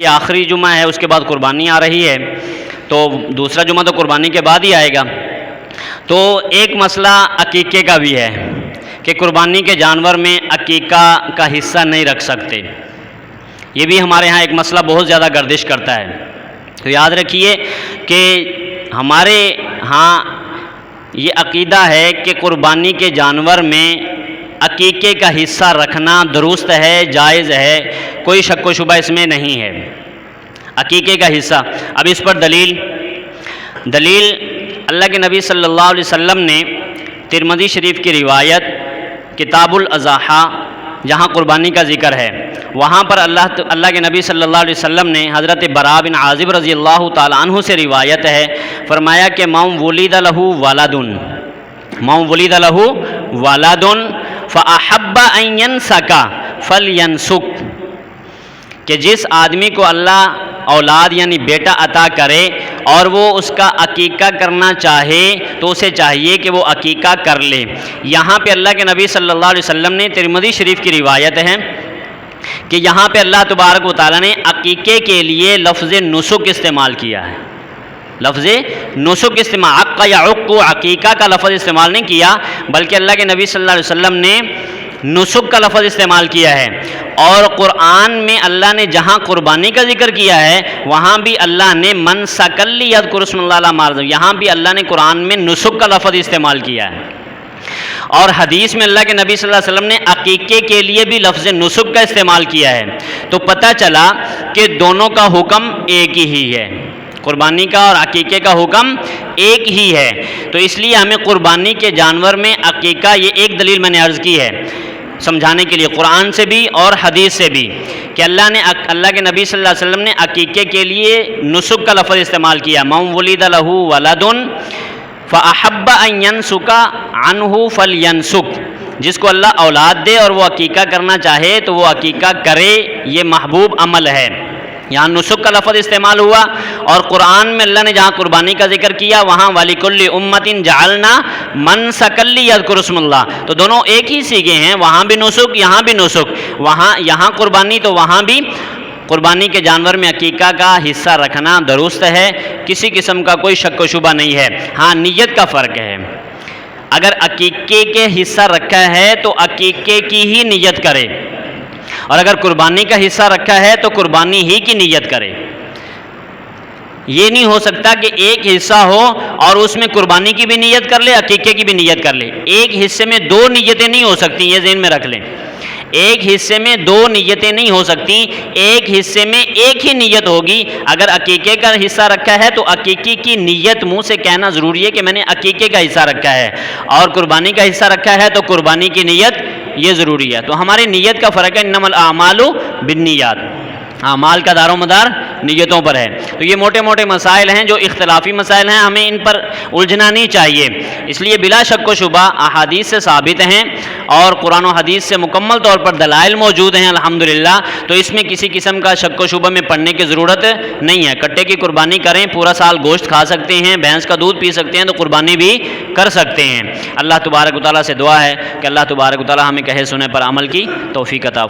یہ آخری جمعہ ہے، اس کے بعد قربانی آ رہی ہے، تو دوسرا جمعہ تو قربانی کے بعد ہی آئے گا۔ تو ایک مسئلہ عقیقے کا بھی ہے کہ قربانی کے جانور میں عقیقہ کا حصہ نہیں رکھ سکتے۔ یہ بھی ہمارے ہاں ایک مسئلہ بہت زیادہ گردش کرتا ہے۔ تو یاد رکھیے کہ ہمارے ہاں یہ عقیدہ ہے کہ قربانی کے جانور میں عقیقے کا حصہ رکھنا درست ہے، جائز ہے، کوئی شک و شبہ اس میں نہیں ہے۔ عقیقے کا حصہ، اب اس پر دلیل اللہ کے نبی صلی اللہ علیہ وسلم نے ترمذی شریف کی روایت کتاب الاضحیٰ جہاں قربانی کا ذکر ہے، وہاں پر اللہ کے نبی صلی اللہ علیہ وسلم نے حضرت براء بن عازب رضی اللہ تعالی عنہ سے روایت ہے، فرمایا کہ من ولد لہ ولد فاحب ان ینسک فلینسک، کہ جس آدمی کو اللہ اولاد یعنی بیٹا عطا کرے اور وہ اس کا عقیقہ کرنا چاہے تو اسے چاہیے کہ وہ عقیقہ کر لے۔ یہاں پہ اللہ کے نبی صلی اللہ علیہ وسلم نے ترمذی شریف کی روایت ہے کہ یہاں پہ اللہ تبارک و تعالیٰ نے عقیقے کے لیے لفظ نسک استعمال کیا ہے۔ لفظ نسک استعمال، عق یا عق، عقیقہ کا لفظ استعمال نہیں کیا، بلکہ اللہ کے نبی صلی اللہ علیہ وسلم نے نسک کا لفظ استعمال کیا ہے۔ اور قرآن میں اللہ نے جہاں قربانی کا ذکر کیا ہے وہاں بھی اللہ نے من سکلی یذکر اسم اللہ علی ما رزق، یہاں بھی اللہ نے قرآن میں نسک کا لفظ استعمال کیا ہے۔ اور حدیث میں اللہ کے نبی صلی اللہ علیہ وسلم نے عقیقے کے لیے بھی لفظ نسک کا استعمال کیا ہے۔ تو پتہ چلا کہ دونوں کا حکم ایک ہی ہے، قربانی کا اور عقیقے کا حکم ایک ہی ہے۔ تو اس لیے ہمیں قربانی کے جانور میں عقیقہ، یہ ایک دلیل میں نے عرض کی ہے سمجھانے کے لیے قرآن سے بھی اور حدیث سے بھی، کہ اللہ کے نبی صلی اللہ علیہ وسلم نے عقیقے کے لیے نسک کا لفظ استعمال کیا، من ولد لہ ولد فاحب ان ینسک عنہ فلینسک، جس کو اللہ اولاد دے اور وہ عقیقہ کرنا چاہے تو وہ عقیقہ کرے، یہ محبوب عمل ہے۔ یہاں نسک کا لفظ استعمال ہوا، اور قرآن میں اللہ نے جہاں قربانی کا ذکر کیا وہاں وَلِكُلِّ أُمَّةٍ جَعَلْنَا مَنْسَكًا لِيَذْكُرُوا اسْمَ اللَّهِ، تو دونوں ایک ہی سیغے ہیں، وہاں بھی نسک یہاں بھی نسک، یہاں قربانی تو وہاں بھی قربانی کے جانور میں عقیقہ کا حصہ رکھنا درست ہے، کسی قسم کا کوئی شک و شبہ نہیں ہے۔ ہاں نیت کا فرق ہے، اگر عقیقے کے حصہ رکھا ہے تو عقیقے کی ہی نیت کرے، اور اگر قربانی کا حصہ رکھا ہے تو قربانی ہی کی نیت کرے۔ یہ نہیں ہو سکتا کہ ایک حصہ ہو اور اس میں قربانی کی بھی نیت کر لے، عقیقے کی بھی نیت کر لے۔ ایک حصے میں دو نیتیں نہیں ہو سکتی، یہ ذہن میں رکھ لیں۔ ایک حصے میں دو نیتیں نہیں ہو سکتی، ایک حصے میں ایک ہی نیت ہوگی۔ اگر عقیقے کا حصہ رکھا ہے تو عقیقے کی نیت منہ سے کہنا ضروری ہے کہ میں نے عقیقے کا حصہ رکھا ہے، اور قربانی کا حصہ رکھا ہے تو قربانی کی نیت یہ ضروری ہے۔ تو ہماری نیت کا فرق ہے، انما الاعمال بالنیات، اعمال کا دار و مدار نیتوں پر ہے۔ تو یہ موٹے موٹے مسائل ہیں جو اختلافی مسائل ہیں، ہمیں ان پر الجھنا نہیں چاہیے۔ اس لیے بلا شک و شبہ احادیث سے ثابت ہیں اور قرآن و حدیث سے مکمل طور پر دلائل موجود ہیں الحمدللہ، تو اس میں کسی قسم کا شک و شبہ میں پڑنے کی ضرورت نہیں ہے۔ کٹے کی قربانی کریں، پورا سال گوشت کھا سکتے ہیں، بھینس کا دودھ پی سکتے ہیں، تو قربانی بھی کر سکتے ہیں۔ اللہ تبارک و تعالیٰ سے دعا ہے کہ اللہ تبارک و تعالیٰ ہمیں کہے سنے پر عمل کی توفیق عطا